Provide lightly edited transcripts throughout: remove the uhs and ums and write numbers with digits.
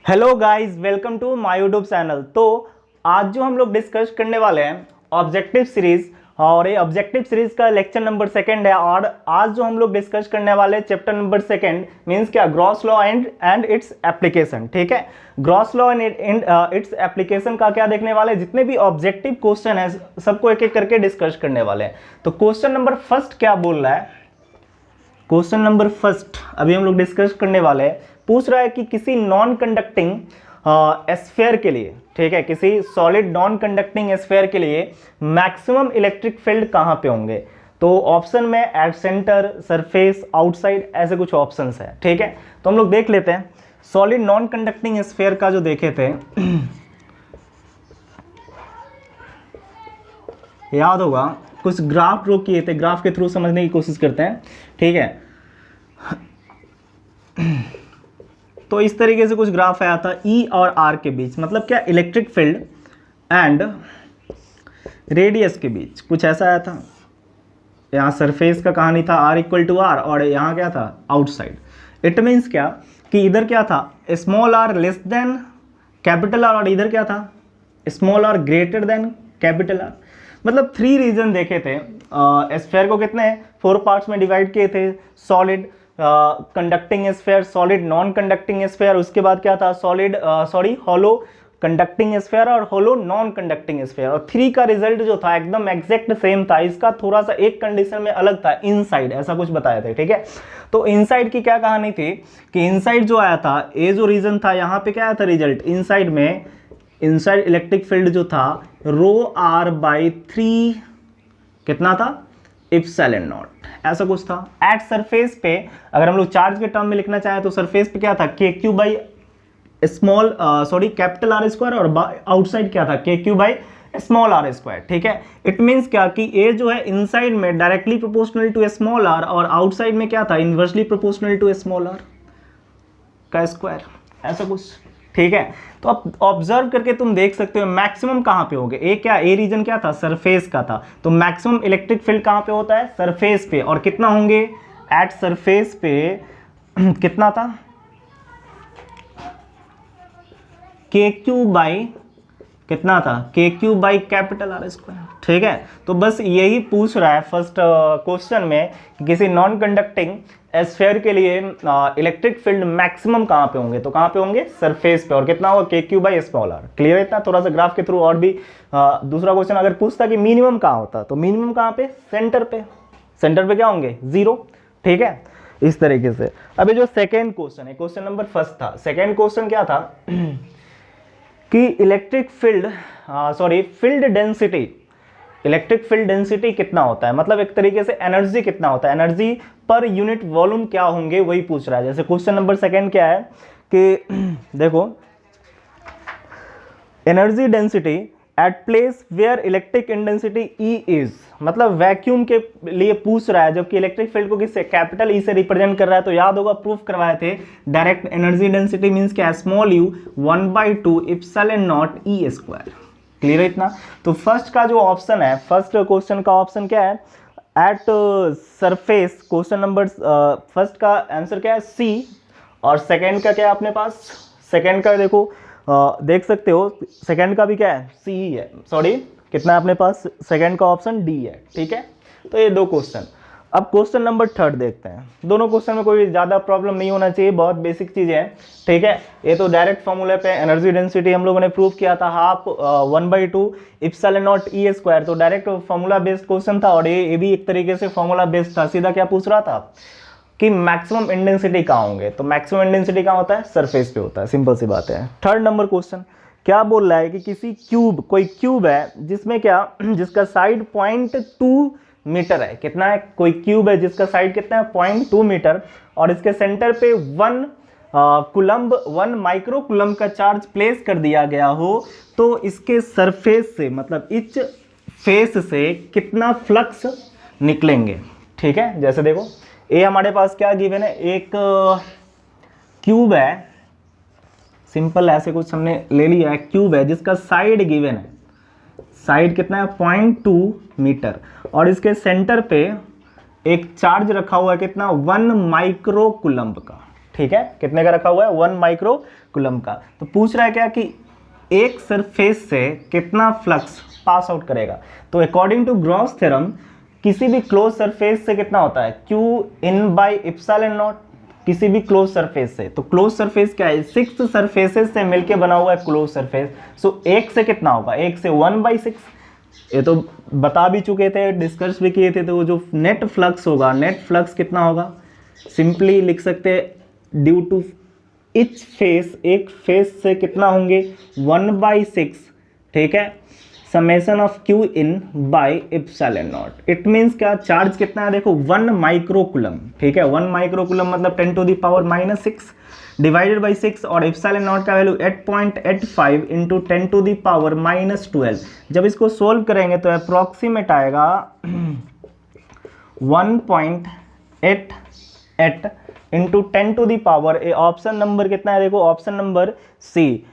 Hello guys, welcome to my YouTube channel. तो आज जो हम लोग डिस्कस करने वाले हैं ऑब्जेक्टिव सीरीज, और ये ऑब्जेक्टिव सीरीज का लेक्चर नंबर सेकंड है। और आज जो हम लोग डिस्कस करने वाले हैं चैप्टर नंबर सेकंड मींस क्या, gross law and its application. ठीक है, gross law and its application का क्या देखने वाले हैं, जितने भी ऑब्जेक्टिव क्वेश्चन है सबको एक एक करके डिस्कस करने वाले हैं। तो क्वेश्चन नंबर फर्स्ट क्या बोल रहा है, क्वेश्चन नंबर फर्स्ट अभी हम लोग डिस्कस करने वाले हैं। पूछ रहा है कि किसी नॉन कंडक्टिंग स्फीयर के लिए, ठीक है, किसी सॉलिड नॉन कंडक्टिंग स्फीयर के लिए मैक्सिमम इलेक्ट्रिक फील्ड कहां पे होंगे। तो ऑप्शन में एट सेंटर, सरफेस, आउटसाइड, ऐसे कुछ ऑप्शंस है। ठीक है, तो हम लोग देख लेते हैं सॉलिड नॉन कंडक्टिंग स्फीयर का जो देखे थे याद होगा, कुछ ग्राफ ड्रॉ किए थे, ग्राफ के थ्रू समझने की कोशिश करते हैं। ठीक है, तो इस तरीके से कुछ ग्राफ आया था ई और आर के बीच, मतलब क्या, इलेक्ट्रिक फील्ड एंड रेडियस के बीच कुछ ऐसा आया था। यहाँ सरफेस का कहानी था आर इक्वल टू आर, और यहाँ क्या था, आउटसाइड। इट मीन्स क्या कि इधर क्या था, small R less than capital R, और इधर क्या था, small R greater than capital R. मतलब 3 रीजन देखे थे। स्फीयर को कितने 4 पार्ट्स में डिवाइड किए थे, solid, conducting sphere, solid non conducting sphere, उसके बाद क्या था, हॉलो कंडक्टिंग स्फीयर और हॉलो नॉन कंडक्टिंग स्फीयर। और 3 का रिजल्ट जो था एकदम एग्जैक्ट सेम था। इसका थोड़ा सा एक कंडीशन में अलग था, इनसाइड ऐसा कुछ बताए थे। ठीक है, तो इनसाइड की क्या कहानी थी कि इनसाइड जो आया था, ये जो रीजन था, यहाँ पे क्या आया था रिजल्ट, इनसाइड में, इनसाइड इलेक्ट्रिक फील्ड जो था रो आर बाई 3 कितना था, इप्सिलॉन नॉट, ऐसा कुछ था। एट सरफेस पे अगर हम लोग चार्ज के टर्म में लिखना चाहें तो सरफेस पे क्या था, K Q by capital R square, और आउटसाइड क्या था, K Q by small R square. ठीक है, इट मीन्स क्या कि ए जो है इनसाइड में directly proportional to small R, और आउटसाइड में क्या था, inversely proportional to small R का स्क्वायर, ऐसा कुछ। ठीक है, तो अब ऑब्जर्व करके तुम देख सकते हो मैक्सिमम कहां पे होंगे। ए रीजन क्या था, सरफेस का था, तो मैक्सिमम इलेक्ट्रिक फील्ड कहां पे होता है, सरफेस पे। और कितना होंगे, एट सरफेस पे कितना था, के क्यू बाई कितना था, K Q by capital R square. ठीक है, तो बस यही पूछ रहा है फर्स्ट क्वेश्चन में कि किसी नॉन कंडक्टिंग स्फीयर के लिए इलेक्ट्रिक फील्ड मैक्सिमम कहां पे होंगे, तो कहां पे होंगे, सरफेस पे। और कितना होगा, K Q by small R. Clear है इतना, थोड़ा सा ग्राफ के थ्रू। और भी दूसरा क्वेश्चन अगर पूछता कि मिनिमम कहां होता, तो मिनिमम कहां पे, सेंटर पे। सेंटर पे क्या होंगे, 0। ठीक है, इस तरीके से। अभी जो सेकेंड क्वेश्चन है, क्वेश्चन नंबर फर्स्ट था, सेकेंड क्वेश्चन क्या था कि electric field density, electric field density कितना होता है, मतलब एक तरीके से एनर्जी कितना होता है, एनर्जी पर यूनिट वॉल्यूम क्या होंगे, वही पूछ रहा है। जैसे क्वेश्चन नंबर सेकंड क्या है कि देखो, energy density at place where electric intensity E is, मतलब वैक्यूम के लिए पूछ रहा है, जबकि इलेक्ट्रिक फील्ड को किससे, कैपिटल ई से रिप्रेजेंट कर रहा है। तो याद होगा प्रूफ करवाए थे, डायरेक्ट एनर्जी डेंसिटी मींस क्या, small you 1/2 epsilon not E square. Clear है इतना। तो फर्स्ट का जो ऑप्शन है, फर्स्ट क्वेश्चन का ऑप्शन क्या है, at surface, question number first का आंसर क्या है, सी। और सेकंड का क्या है अपने पास, सेकंड का देखो, देख सकते हो सेकंड का भी क्या है, सी ही है, सॉरी कितना है अपने पास, सेकंड का ऑप्शन डी है। ठीक है, तो ये 2 क्वेश्चन। अब क्वेश्चन नंबर थर्ड देखते हैं। दोनों क्वेश्चन में कोई ज़्यादा प्रॉब्लम नहीं होना चाहिए, बहुत बेसिक चीज़ें हैं। ठीक है, ये तो डायरेक्ट फॉर्मूले पे एनर्जी डेंसिटी हम लोगों ने प्रूव किया था, half 1/2 epsilon not E square, तो डायरेक्ट फॉर्मूला बेस्ड क्वेश्चन था। और ये भी एक तरीके से फॉर्मूला बेस्ड था। सीधा क्या पूछ रहा था कि मैक्सिमम इंटेंसिटी कहाँ होंगे, तो मैक्सिमम इंटेंसिटी कहाँ होता है, सरफेस पे होता है, सिंपल सी बात है। थर्ड नंबर क्वेश्चन क्या बोल रहा है कि किसी क्यूब, कोई क्यूब है जिसमें क्या, जिसका साइड 0.2 मीटर है, कितना है, कोई क्यूब है जिसका साइड कितना है, 0.2 मीटर, और इसके सेंटर पे 1 माइक्रो कुलम्ब का चार्ज प्लेस कर दिया गया हो, तो इसके सरफेस से, मतलब इच फेस से कितना फ्लक्स निकलेंगे। ठीक है, जैसे देखो ये हमारे पास क्या गिवन है, एक क्यूब है, सिंपल ऐसे कुछ हमने ले लिया है, क्यूब है जिसका साइड गिवन है, साइड कितना है, 0.2 मीटर, और इसके सेंटर पे एक चार्ज रखा हुआ है कितना, 1 माइक्रो कुलम्ब का। ठीक है, कितने का रखा हुआ है, 1 माइक्रो कूलम का। तो पूछ रहा है क्या कि एक सरफेस से कितना फ्लक्स पास आउट करेगा। तो अकॉर्डिंग टू गॉस थ्योरम किसी भी क्लोज सरफेस से कितना होता है, Q in by epsilon not, किसी भी क्लोज सरफेस से। तो क्लोज सरफेस क्या है, 6 सरफेसेस से मिलके बना हुआ है क्लोज सरफेस। सो एक से कितना होगा, एक से 1/6, ये तो बता भी चुके थे, डिस्कस भी किए थे। तो जो नेट फ्लक्स होगा, नेट फ्लक्स कितना होगा, सिंपली लिख सकते हैं ड्यू टू इच फेस, एक फेस से कितना होंगे 1/6, ठीक है, summation of Q in by epsilon not. It means क्या, चार्ज कितना है देखो 1 माइक्रोकूलम, ठीक है, 1 माइक्रोकूलम मतलब 10⁻⁻6 डिवाइडेड बाई 6, और इप्सिलॉन नॉट का वैल्यू 8.85 इंटू 10⁻⁻12। जब इसको सोल्व करेंगे तो अप्रॉक्सीमेट आएगा 1.88 इंटू 10⁻, ऑप्शन नंबर कितना है देखो, ऑप्शन नंबर सी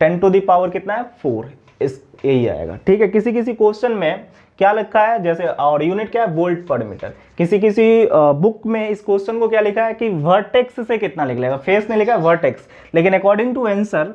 10⁻ कितना है 4, इस यही आएगा, ठीक है। किसी किसी क्वेश्चन में क्या लिखा है, जैसे और यूनिट क्या है, वोल्ट पर मीटर। किसी किसी बुक में इस क्वेश्चन को क्या लिखा है कि वर्टेक्स से कितना लिख लेगा, फेस ने लिखा है वर्टेक्स, लेकिन अकॉर्डिंग टू आंसर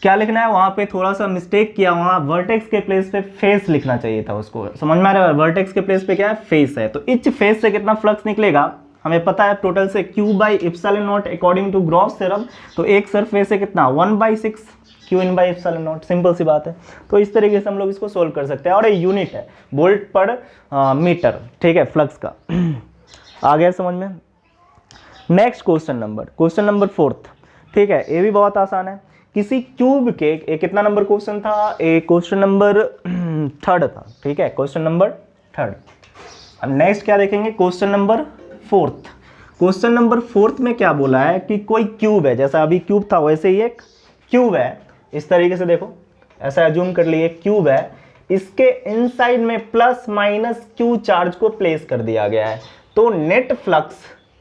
क्या लिखना है, वहां पे थोड़ा सा मिस्टेक किया, वहां वर्टेक्स के प्लेस पे फेस लिखना चाहिए था उसको, समझ में आ रहा है, वर्टेक्स के प्लेस पे क्या है, फेस है। तो इच फेस से कितना फ्लक्स निकलेगा हमें पता है, टोटल से Q by epsilon not according to Gauss theorem. तो एक सरफेस से कितना 1/6 Q in by epsilon not, simple सी बात है। तो इस तरीके से हम लोग इसको सोल्व कर सकते हैं, और ये यूनिट है वोल्ट पर मीटर, ठीक है, फ्लक्स का। आ गया समझ में। नेक्स्ट क्वेश्चन नंबर 4, ठीक है, ये भी बहुत आसान है। किसी क्यूब के, एक कितना नंबर क्वेश्चन था, एक क्वेश्चन नंबर 3 था, ठीक है, क्वेश्चन नंबर 3। अब नेक्स्ट क्या देखेंगे, क्वेश्चन नंबर 4। क्वेश्चन नंबर 4 में क्या बोला है कि कोई क्यूब है, जैसा अभी क्यूब था वैसे ही एक क्यूब है, इस तरीके से देखो, ऐसा एज्यूम कर लिए क्यूब है, इसके इनसाइड में प्लस माइनस Q चार्ज को प्लेस कर दिया गया है। तो नेट फ्लक्स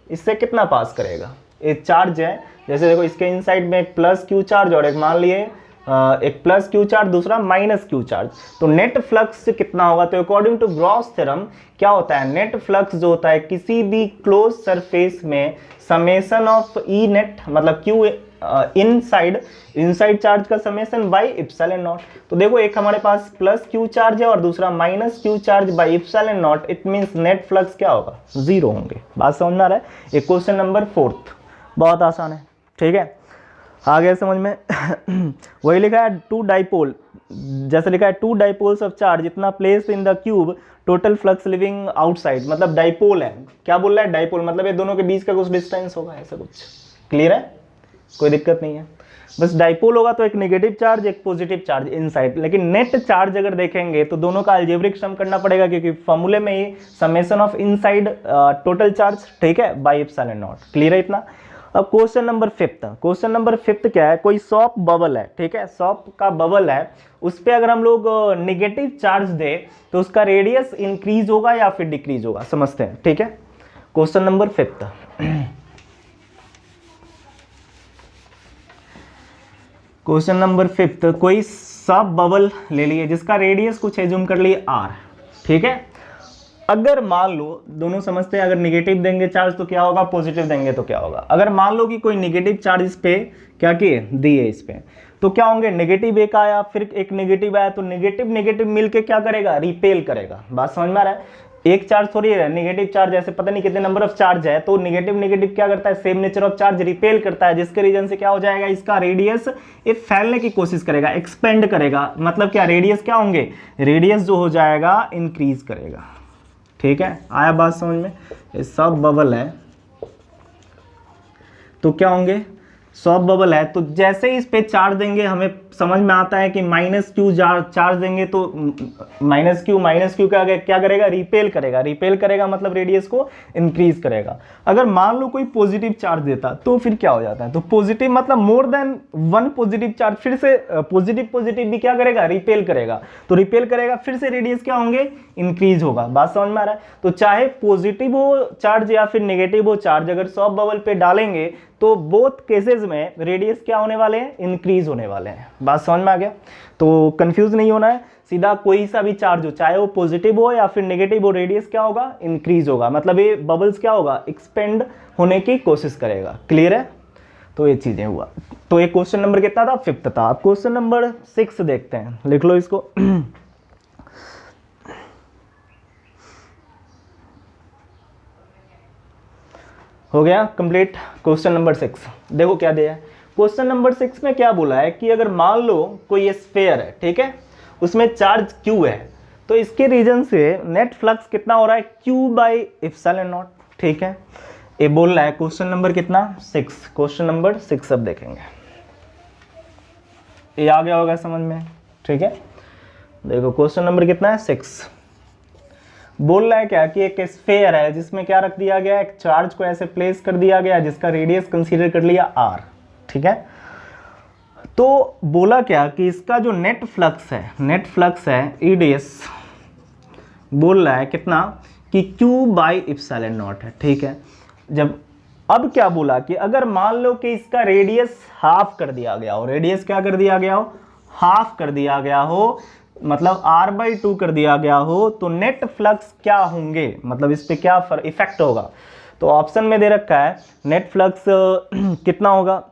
इससे कितना पास करेगा, एक चार्ज है, जैसे देखो इसके इनसाइड में एक प्लस Q चार्ज और एक मान लिए एक प्लस Q चार्ज, दूसरा माइनस Q चार्ज। तो नेट फ्लक्स कितना होगा, तो अकॉर्डिंग टू गॉस थ्योरम क्या होता है, नेट फ्लक्स जो होता है किसी भी क्लोज सरफेस में समेशन ऑफ ई नेट, मतलब Q इनसाइड चार्ज का समेशन बाई इप्सिलॉन नॉट। तो देखो एक हमारे पास प्लस Q चार्ज है और दूसरा minus Q charge by epsilon not, it means net flux क्या होगा, 0 होंगे। बात समझ में आ रहा है। ये क्वेश्चन नंबर 4 बहुत आसान है, ठीक है, आ गया समझ में। वही लिखा है 2 डाइपोल, जैसे लिखा है 2 डाइपोल्स ऑफ चार्ज इतना place in the cube total flux living outside, मतलब डाइपोल है, क्या बोल रहा है, डाइपोल मतलब ये दोनों के बीच का कुछ डिस्टेंस होगा, ऐसा कुछ। क्लियर है, कोई दिक्कत नहीं है। बस डाइपोल होगा तो एक नेगेटिव चार्ज एक पॉजिटिव चार्ज इनसाइड, लेकिन नेट चार्ज अगर देखेंगे तो दोनों का अलजेब्रिक सम करना पड़ेगा, क्योंकि फॉर्मूले में ही summation of inside total charge, ठीक है, बाई इप्सिलॉन नॉट। क्लियर है इतना। अब क्वेश्चन नंबर 5 क्या है, कोई सॉप बबल है, ठीक है, सॉप का बबल है, उस पर अगर हम लोग नेगेटिव चार्ज दे तो उसका रेडियस इंक्रीज होगा या फिर डिक्रीज होगा, समझते हैं, ठीक है। क्वेश्चन नंबर 5, क्वेश्चन नंबर 5, कोई सॉप बबल ले लिए जिसका रेडियस कुछ एज्यूम कर लिए r, ठीक है। अगर मान लो, दोनों समझते हैं, अगर निगेटिव देंगे चार्ज तो क्या होगा, पॉजिटिव देंगे तो क्या होगा। अगर मान लो कि कोई निगेटिव चार्ज इस पे क्या किए, दिए इस पे, तो क्या होंगे, नेगेटिव एक आया, फिर एक नेगेटिव आया, तो नेगेटिव मिलके क्या करेगा, रिपेल करेगा। बात समझ में आ रहा है। एक चार्ज थोड़ी है, नेगेटिव चार्ज ऐसे पता नहीं कितने नंबर ऑफ चार्ज है, तो नेगेटिव क्या करता है, same nature of charge repel करता है, जिसके रीजन से क्या हो जाएगा, इसका रेडियस ये फैलने की कोशिश करेगा, एक्सपेंड करेगा, मतलब क्या, रेडियस क्या होंगे, रेडियस जो हो जाएगा इंक्रीज करेगा, ठीक है। आया बात समझ में। ये सब बबल है तो क्या होंगे, सॉफ्ट बबल है, तो जैसे ही इस पे चार्ज देंगे हमें समझ में आता है कि माइनस क्यू चार्ज देंगे तो माइनस क्यू क्या करेगा, रिपेल करेगा मतलब रेडियस को इंक्रीज करेगा। अगर मान लो कोई पॉजिटिव चार्ज देता तो फिर क्या हो जाता है, तो पॉजिटिव मतलब मोर देन 1 पॉजिटिव चार्ज, फिर से पॉजिटिव भी क्या करेगा, रिपेल करेगा, तो रिपेल करेगा, फिर से रेडियस क्या होंगे, इंक्रीज होगा। बात समझ में आ रहा है। तो चाहे पॉजिटिव हो चार्ज या फिर नेगेटिव हो चार्ज, अगर सॉफ्ट बबल पे डालेंगे तो बोथ केसेस में रेडियस क्या होने वाले हैं, इंक्रीज होने वाले हैं। बात समझ में आ गया? तो कंफ्यूज नहीं होना है, सीधा कोई सा भी चार्ज हो, चाहे वो पॉजिटिव हो या फिर नेगेटिव हो, रेडियस क्या होगा, इंक्रीज होगा। मतलब ये बबल्स क्या होगा, एक्सपेंड होने की कोशिश करेगा। क्लियर है? तो ये चीजें हुआ। तो ये क्वेश्चन नंबर कितना था, 5th था। अब क्वेश्चन नंबर 6 देखते हैं, लिख लो इसको। हो गया कंप्लीट क्वेश्चन नंबर 6। देखो क्या दिया है क्वेश्चन नंबर 6 में, क्या बोला है कि अगर मान लो कोई स्फीयर है, ठीक है, उसमें चार्ज Q है, तो इसके रीजन से नेट फ्लक्स कितना हो रहा है, Q/ε0। ठीक है, ये बोल रहा है क्वेश्चन नंबर कितना, 6। क्वेश्चन नंबर 6 अब देखेंगे, ये आ गया होगा समझ में। ठीक है, देखो क्वेश्चन नंबर कितना है, 6। बोल रहा है क्या कि एक स्फीयर है जिसमें क्या रख दिया गया है, एक चार्ज को ऐसे प्लेस कर दिया गया जिसका रेडियस कंसीडर कर लिया r। ठीक है, तो बोला क्या कि इसका जो नेट फ्लक्स है EDS, बोल रहा है कितना कि Q/ε0 है। ठीक है, जब अब क्या बोला कि अगर मान लो कि इसका रेडियस हाफ कर दिया गया हो, रेडियस क्या कर दिया गया हो, हाफ कर दिया गया हो, मतलब r/2 कर दिया गया हो, तो नेट फ्लक्स क्या होंगे, मतलब इस पे क्या इफेक्ट होगा। तो ऑप्शन में दे रखा है नेट फ्लक्स कितना होगा,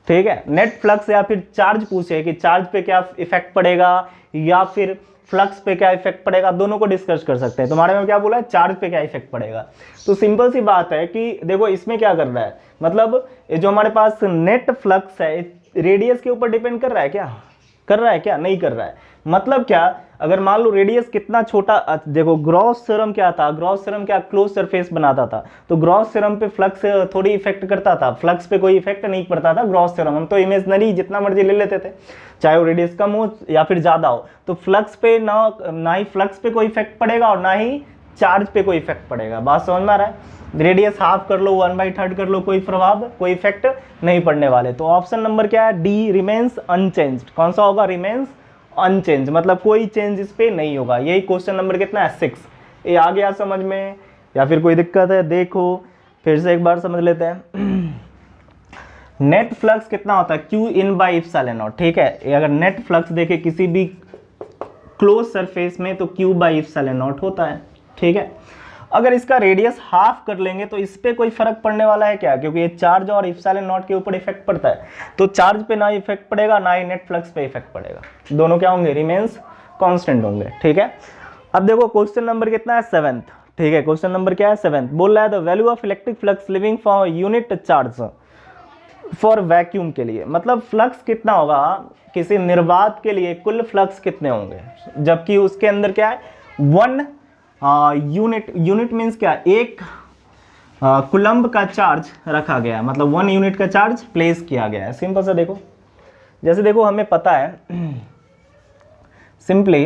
ठीक है, नेट फ्लक्स या फिर चार्ज पूछे कि चार्ज पे क्या इफेक्ट पड़ेगा या फिर फ्लक्स पे क्या इफेक्ट पड़ेगा, दोनों को डिस्कस कर सकते हैं। तुम्हारे में क्या बोला है, चार्ज पे क्या इफेक्ट पड़ेगा। तो सिंपल सी बात है कि देखो इसमें क्या कर रहा है, मतलब ये जो हमारे पास नेट फ्लक्स है रेडियस के ऊपर डिपेंड कर रहा है क्या, कर रहा है क्या, नहीं कर रहा है। मतलब क्या, अगर मान लो रेडियस कितना छोटा, देखो ग्रॉस थ्योरम क्या था, ग्रॉस थ्योरम क्या क्लोज सरफेस बनाता था, तो ग्रॉस थ्योरम पे फ्लक्स थोड़ी इफेक्ट करता था, फ्लक्स पे कोई इफेक्ट नहीं पड़ता था ग्रॉस थ्योरम। हम तो इमेजनरी जितना मर्जी ले लेते थे, चाहे वो रेडियस कम हो या फिर ज्यादा हो, तो फ्लक्स पे ना ही फ्लक्स पे कोई इफेक्ट पड़ेगा और ना ही चार्ज पे कोई इफेक्ट पड़ेगा। बात समझ में आ रहा है? रेडियस हाफ कर लो, 1/3 कर लो, कोई प्रभाव, कोई इफेक्ट नहीं पड़ने वाले। तो ऑप्शन नंबर क्या है, डी, रिमेन्स अनचेंज्ड। कौन सा होगा, रिमेन्स अनचेंज, मतलब कोई चेंज इस पे नहीं होगा। यही क्वेश्चन नंबर कितना है, 6। ये आ गया समझ में या फिर कोई दिक्कत है, देखो फिर से एक बार समझ लेते हैं। नेट फ्लक्स कितना होता है, Q/ε0। ठीक है, अगर नेट फ्लक्स देखे किसी भी क्लोज सरफेस में तो Q/ε0 होता है। ठीक है, अगर इसका रेडियस हाफ कर लेंगे तो इस पे कोई फर्क पड़ने वाला है क्या, क्योंकि ये चार्ज और ε0 के ऊपर इफेक्ट पड़ता है, तो चार्ज पे ना इफेक्ट पड़ेगा ना ही नेट फ्लक्स पे इफेक्ट पड़ेगा, दोनों क्या होंगे, रिमेन्स कांस्टेंट होंगे। ठीक है, अब देखो क्वेश्चन नंबर कितना है, 7th। ठीक है, क्वेश्चन नंबर क्या है, 7th। बोल रहा है the value of electric flux living for unit charge for vacuum के लिए, मतलब फ्लक्स कितना होगा किसी निर्वात के लिए, कुल फ्लक्स कितने होंगे, जबकि उसके अंदर क्या है, 1 यूनिट मीन्स क्या, एक कुलम्ब का चार्ज रखा गया, मतलब 1 यूनिट का चार्ज प्लेस किया गया है। सिंपल सा देखो, जैसे देखो हमें पता है सिंपली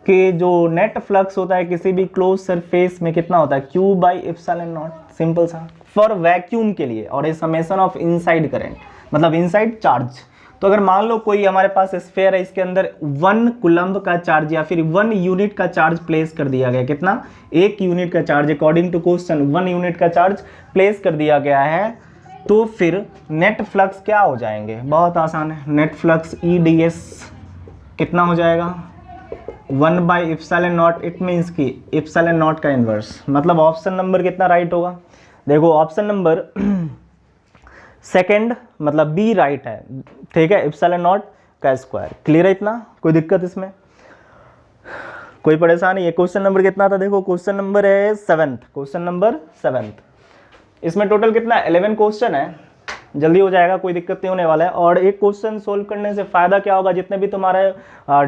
कि जो नेट फ्लक्स होता है किसी भी क्लोज सरफेस में कितना होता है, Q/ε0। सिंपल सा, फॉर वैक्यूम के लिए, और ए समेशन ऑफ इनसाइड करंट, मतलब इनसाइड चार्ज। तो अगर मान लो कोई हमारे पास स्फीयर है, इसके अंदर 1 कुलम्ब का चार्ज या फिर 1 यूनिट का चार्ज प्लेस कर दिया गया, कितना, 1 यूनिट का charge, according to question 1 unit का चार्ज प्लेस कर दिया गया है, तो फिर नेट फ्लक्स क्या हो जाएंगे, बहुत आसान है, नेट फ्लक्स EDS कितना हो जाएगा, 1/ε0। इट मीन्स कि ε0 का इन्वर्स, मतलब ऑप्शन नंबर कितना राइट होगा, देखो ऑप्शन नंबर 2 मतलब बी राइट है। ठीक है, ε0 का स्क्वायर। क्लियर है इतना, कोई दिक्कत इसमें, कोई परेशानी है। क्वेश्चन नंबर कितना था, देखो क्वेश्चन नंबर है 7th, क्वेश्चन नंबर 7th। इसमें टोटल कितना 11 क्वेश्चन है, जल्दी हो जाएगा, कोई दिक्कत नहीं होने वाला है। और एक क्वेश्चन सोल्व करने से फायदा क्या होगा, जितने भी तुम्हारे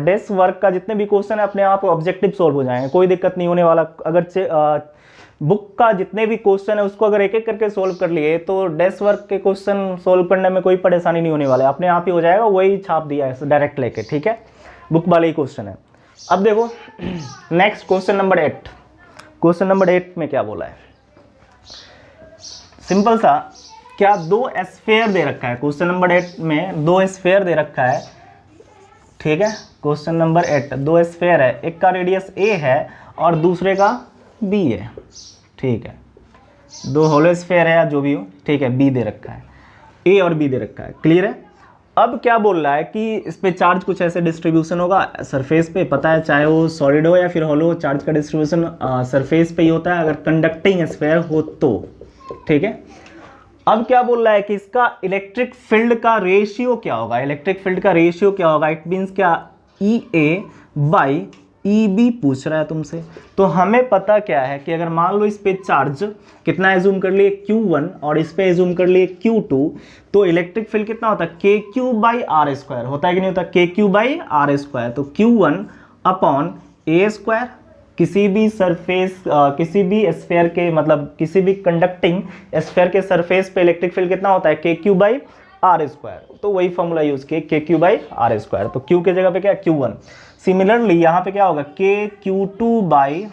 डेस्क वर्क का जितने भी क्वेश्चन है अपने आप ऑब्जेक्टिव सोल्व हो जाएंगे, कोई दिक्कत नहीं होने वाला। अगर बुक का जितने भी क्वेश्चन है उसको अगर एक एक करके सोल्व कर लिए तो डेस्क वर्क के क्वेश्चन सोल्व करने में कोई परेशानी नहीं होने वाला है, अपने आप ही हो जाएगा, वही छाप दिया है डायरेक्ट लेके। ठीक है, बुक वाले ही क्वेश्चन है। अब देखो next question number 8। Question number 8 में क्या बोला है, सिंपल सा, क्या 2 स्फीयर दे रखा है, क्वेश्चन नंबर 8 में 2 स्फीयर दे रखा है। ठीक है, क्वेश्चन नंबर 8, 2 स्फीयर है, एक का रेडियस a है और दूसरे का बी है, ठीक है, दो होलो स्फीयर है या जो भी हो, ठीक है, बी दे रखा है, ए और बी दे रखा है, क्लियर है। अब क्या बोल रहा है कि इस पे चार्ज कुछ ऐसे डिस्ट्रीब्यूशन होगा सरफेस पे, पता है चाहे वो सॉलिड हो या फिर होलो, चार्ज का डिस्ट्रीब्यूशन सरफेस पे ही होता है अगर कंडक्टिंग स्फीयर हो तो, ठीक है। अब क्या बोल रहा है कि इसका इलेक्ट्रिक फील्ड का रेशियो क्या होगा, इलेक्ट्रिक फील्ड का रेशियो क्या होगा, इट मीन्स क्या, ई ए बाई ई बी पूछ रहा है तुमसे। तो हमें पता क्या है कि अगर मान लो इस पे चार्ज कितना एज्यूम कर लिए Q1 और इस पे एज्यूम कर लिए Q2, तो इलेक्ट्रिक फील्ड कितना होता है, KQ बाई आर स्क्वायर होता है कि नहीं होता, KQ बाई आर स्क्वायर। तो Q1 अपॉन ए स्क्वायर, किसी भी सरफेस किसी भी स्फीयर के मतलब किसी भी कंडक्टिंग स्फीयर के सरफेस पे इलेक्ट्रिक फील्ड कितना होता है, KQ बाई आर स्क्वायर। तो वही फॉर्मूला यूज किए, KQ बाई आर स्क्वायर, तो Q के जगह पे क्या Q1। सिमिलरली यहाँ पे क्या होगा, KQ2 by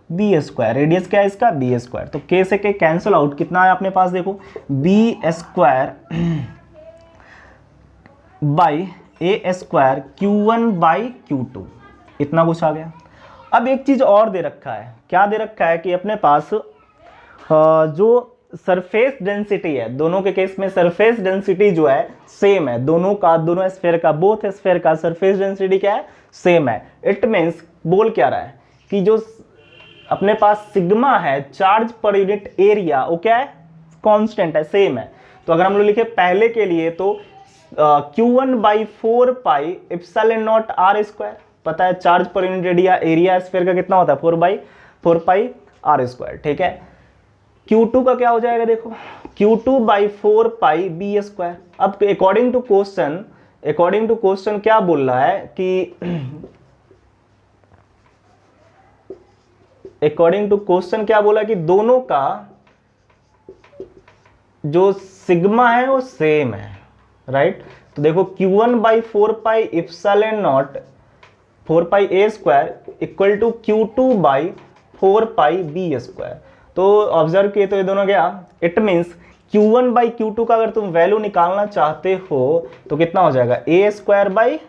B square, radius क्या है इसका, बी स्क्वायर। तो K से K कैंसिल आउट, कितना है अपने पास देखो, B square by A square Q1 by Q2, इतना कुछ आ गया। अब एक चीज और दे रखा है, क्या दे रखा है कि अपने पास जो सरफेस डेंसिटी है, दोनों के केस में सरफेस डेंसिटी जो है सेम है, दोनों स्फीयर का, बोथ स्फीयर का सरफेस डेंसिटी क्या है, सेम है। इट मीन्स बोल क्या रहा है कि जो अपने पास सिग्मा है, चार्ज पर यूनिट एरिया, वो क्या है, कांस्टेंट है, सेम है। तो अगर हम लोग लिखे पहले के लिए तो Q1 by 4 pi epsilon naught R square, पता है charge per unit area sphere का कितना होता है, 4 पाई आर स्क्वायर, ठीक है। Q2 का क्या हो जाएगा देखो, Q2 by 4 pi B square. अब अकॉर्डिंग टू क्वेश्चन क्या बोल रहा है कि अकॉर्डिंग टू क्वेश्चन क्या बोला कि दोनों का जो सिग्मा है वो सेम है, राइट। तो देखो Q1 by 4 pi epsilon naught 4 pi A square equal to Q2 by 4 pi B square. तो ऑब्जर्व किए तो ये दोनों क्या, it means Q1 by Q2 का अगर तुम वैल्यू निकालना चाहते हो तो कितना हो जाएगा, A square by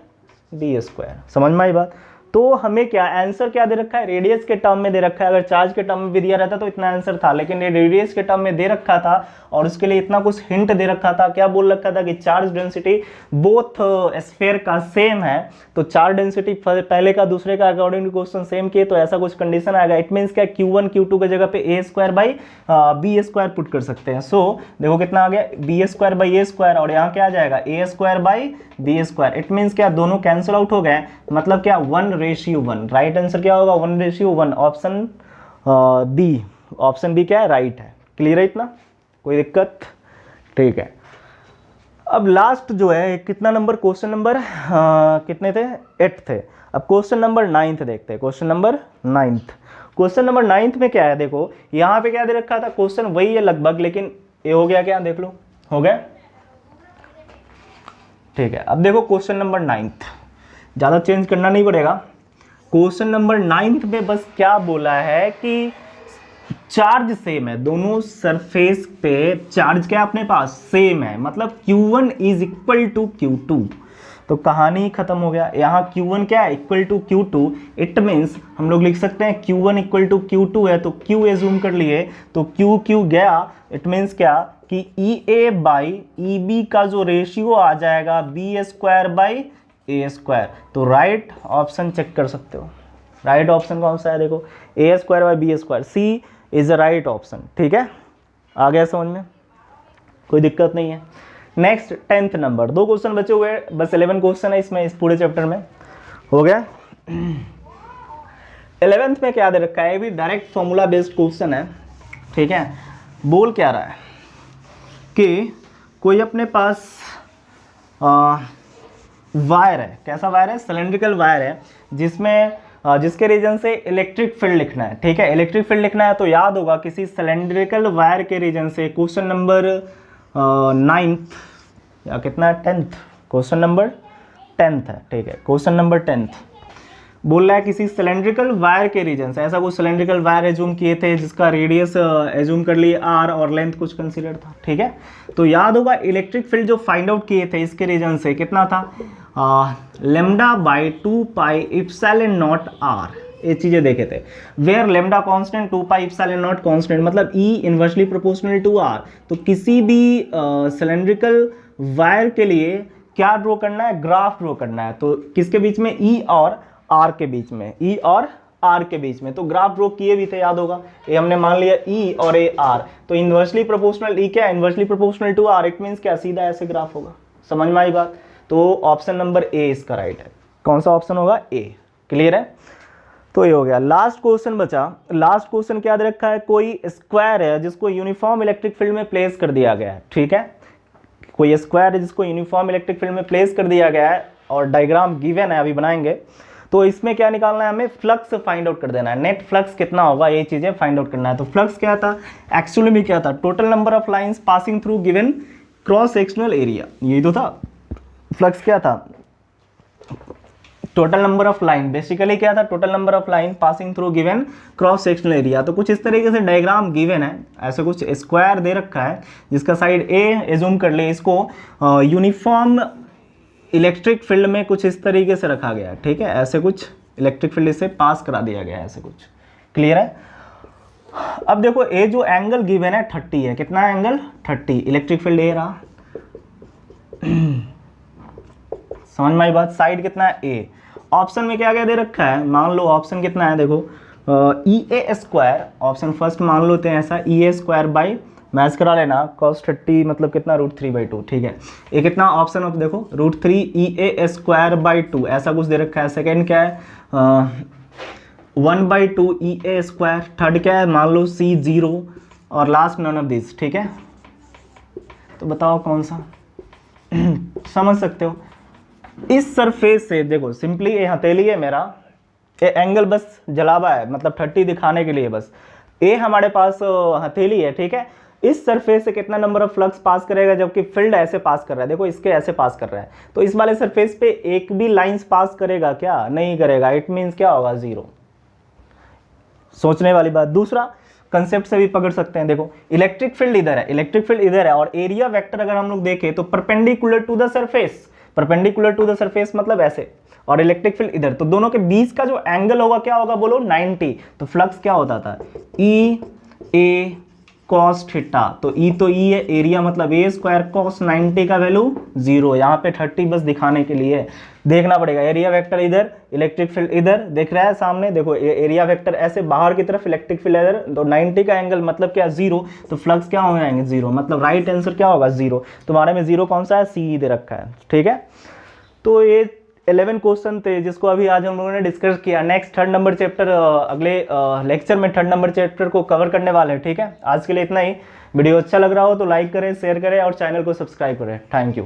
B square. समझ में आई बात। तो हमें क्या आंसर क्या दे रखा है, रेडियस के टर्म में दे रखा है। अगर चार्ज के टर्म में भी दिया रहता तो इतना आंसर था, लेकिन ये रेडियस के टर्म में दे रखा था और उसके लिए इतना कुछ हिंट दे रखा था। क्या बोल रखा था कि चार्ज डेंसिटी बोथ स्फीयर का सेम है, तो चार्ज डेंसिटी पहले का दूसरे का अकॉर्डिंग टू क्वेश्चन सेम किए तो ऐसा कुछ कंडीशन आएगा। इट मीन्स क्या, Q1 Q2 के जगह पे A square by B square put कर सकते हैं। सो देखो कितना आ गया, B square by A square, और यहाँ क्या आ जाएगा, A square by B square. It means क्या, दोनों कैंसिल आउट हो गए, मतलब क्या 1:1। राइट आंसर क्या होगा, 1:1। ऑप्शन बी, ऑप्शन बी क्या है, राइट है। क्लियर है इतना, कोई दिक्कत, ठीक है। अब लास्ट जो है कितना नंबर, क्वेश्चन नंबर कितने थे, 8 थे। अब क्वेश्चन नंबर 9 देखते हैं। क्वेश्चन नंबर 9 में क्या है, देखो यहाँ पे क्या दे रखा था, क्वेश्चन वही है लगभग, लेकिन ये हो गया क्या, देख लो हो गया, ठीक है। अब देखो क्वेश्चन नंबर 9, ज़्यादा चेंज करना नहीं पड़ेगा। क्वेश्चन नंबर 9 में बस क्या बोला है कि चार्ज सेम है, दोनों सरफेस पे चार्ज क्या अपने पास सेम है, मतलब Q1 is equal to Q2। तो कहानी खत्म हो गया। यहाँ Q1 क्या है, equal to Q2। It means हम लोग लिख सकते हैं Q1 इक्वल टू Q2 है तो Q एज्यूम कर लिए तो Q गया। इट मीन्स क्या कि EA बाई EB का जो रेशियो आ जाएगा B square by A square. तो राइट ऑप्शन चेक कर सकते हो, राइट ऑप्शन कौन सा है, देखो A square by B square, C is the right option. ठीक है, आ गया समझ में, कोई दिक्कत नहीं है। नेक्स्ट 10th नंबर, 2 क्वेश्चन बचे हुए हैं, बस 11 क्वेश्चन है इसमें, इस पूरे चैप्टर में हो गया। 11th में क्या दे रखा है, भी डायरेक्ट फॉर्मूला बेस्ड क्वेश्चन है। ठीक है, बोल क्या रहा है कि कोई अपने पास वायर है, कैसा वायर है, सिलेंड्रिकल वायर है, जिसमें जिसके रीजन से इलेक्ट्रिक फील्ड लिखना है। ठीक है, इलेक्ट्रिक फील्ड लिखना है तो याद होगा किसी सिलेंड्रिकल वायर के रीजन से, क्वेश्चन नंबर 9th या कितना 10th, क्वेश्चन नंबर 10th है। ठीक है, क्वेश्चन नंबर 10th बोल रहा है किसी सिलेंड्रिकल वायर के रीजन से, ऐसा कुछ सिलेंड्रिकल वायर एज्यूम किए थे जिसका रेडियस एज्यूम कर लिए r और लेंथ कुछ कंसीडर था। ठीक है, तो याद होगा इलेक्ट्रिक फील्ड जो फाइंड आउट किए थे इसके रीजन से कितना था, lambda by 2 pi epsilon naught r। ये चीजें देखे थे। Where lambda constant 2 pi epsilon naught constant, मतलब E inversely proportional to R. तो किसी भी सिलेंड्रिकल वायर के लिए क्या ड्रॉ करना है, ग्राफ ड्रॉ करना है। तो किसके बीच में, ई और आर के बीच में, ई और आर के बीच में। तो ग्राफ ड्रॉ किए भी थे, याद होगा। ये हमने मान लिया ई और ए आर, तो इनवर्सली प्रोपोर्शनल ई क्या है, inversely proportional to R, it means क्या, सीधा ऐसे ग्राफ होगा। समझ में आई बात। तो ऑप्शन नंबर ए इसका राइट है। कौन सा ऑप्शन होगा, ए। क्लियर है। तो ये हो गया। लास्ट क्वेश्चन बचा। लास्ट क्वेश्चन क्या दे रखा है, कोई स्क्वायर है जिसको यूनिफॉर्म इलेक्ट्रिक फील्ड में प्लेस कर दिया गया है। ठीक है, कोई स्क्वायर है जिसको यूनिफॉर्म इलेक्ट्रिक फील्ड में प्लेस कर दिया गया है और डायग्राम गिवन है, अभी बनाएंगे। तो इसमें क्या निकालना है, हमें फ्लक्स फाइंड आउट कर देना है। नेट फ्लक्स कितना होगा, ये चीजें फाइंड आउट करना है। तो फ्लक्स क्या था, एक्चुअली में क्या था, total number of lines passing through given cross sectional area, ये तो था। फ्लक्स क्या था, total number of line, basically क्या था, total number of line passing through given cross sectional area. तो कुछ इस तरीके से डायग्राम गिवन है, ऐसे कुछ स्क्वायर दे रखा है जिसका साइड ए एज्यूम कर ले, इसको यूनिफॉर्म इलेक्ट्रिक फील्ड में कुछ इस तरीके से रखा गया है। ठीक है, ऐसे कुछ इलेक्ट्रिक फील्ड से पास करा दिया गया है, ऐसे कुछ। क्लियर है। अब देखो ए जो एंगल गिवन है 30 है, कितना एंगल 30, इलेक्ट्रिक फील्ड ए रहा। समझ में आई बात। साइड कितना है ए। ऑप्शन में क्या क्या दे रखा है, मान लो ऑप्शन कितना है, देखो ई ए स्क्वायर, ऑप्शन फर्स्ट मान लो हैं ऐसा, ई ए स्क्वायर बाई, मैच करा लेना, cos 30 मतलब कितना, √3/2। ठीक है, ये कितना ऑप्शन ऑफ देखो, √3 ई ए स्क्वायर बाई 2, ऐसा कुछ दे रखा है। सेकेंड क्या है 1/2 ई ए स्क्वायर। थर्ड क्या है, मान लो C 0 और लास्ट नन ऑफ दिस। ठीक है, तो बताओ कौन सा समझ सकते हो। इस सरफेस से देखो, सिंपली ये हथेली है मेरा, ये एंगल बस जलावा है, मतलब 30 दिखाने के लिए बस। ये हमारे पास हथेली है। ठीक है, इस सरफेस से कितना नंबर ऑफ फ्लक्स पास करेगा, जबकि फील्ड ऐसे पास कर रहा है, देखो इसके ऐसे पास कर रहा है। तो इस वाले सरफेस पे एक भी लाइंस पास करेगा क्या, नहीं करेगा। इट मींस क्या होगा, 0। सोचने वाली बात। दूसरा कंसेप्ट से भी पकड़ सकते हैं, देखो इलेक्ट्रिक फील्ड इधर है, इलेक्ट्रिक फील्ड इधर है, और एरिया वेक्टर अगर हम लोग देखें तो perpendicular to the surface, perpendicular to the surface मतलब ऐसे, और इलेक्ट्रिक फील्ड इधर। तो दोनों के बीच का जो एंगल होगा क्या होगा, बोलो 90। तो फ्लक्स क्या होता था, ई ए कॉस थीटा। तो ई तो ई है, एरिया मतलब ए स्क्वायर, कॉस 90 का वैल्यू 0। यहाँ पे 30 बस दिखाने के लिए देखना पड़ेगा। एरिया वेक्टर इधर, इलेक्ट्रिक फील्ड इधर, देख रहा है सामने, देखो एरिया वेक्टर ऐसे बाहर की तरफ, इलेक्ट्रिक फील्ड इधर। तो 90 का एंगल मतलब क्या, 0। तो फ्लक्स क्या हो जाएंगे, 0। मतलब राइट आंसर क्या होगा, 0। तुम्हारे में 0 कौन सा है, सी दे रखा है। ठीक है, तो ये 11 क्वेश्चन थे जिसको अभी आज हम लोगों ने डिस्कस किया। नेक्स्ट 3rd नंबर चैप्टर अगले लेक्चर में 3rd नंबर चैप्टर को कवर करने वाले हैं। ठीक है, आज के लिए इतना ही। वीडियो अच्छा लग रहा हो तो लाइक करें, शेयर करें और चैनल को सब्सक्राइब करें। Thank you.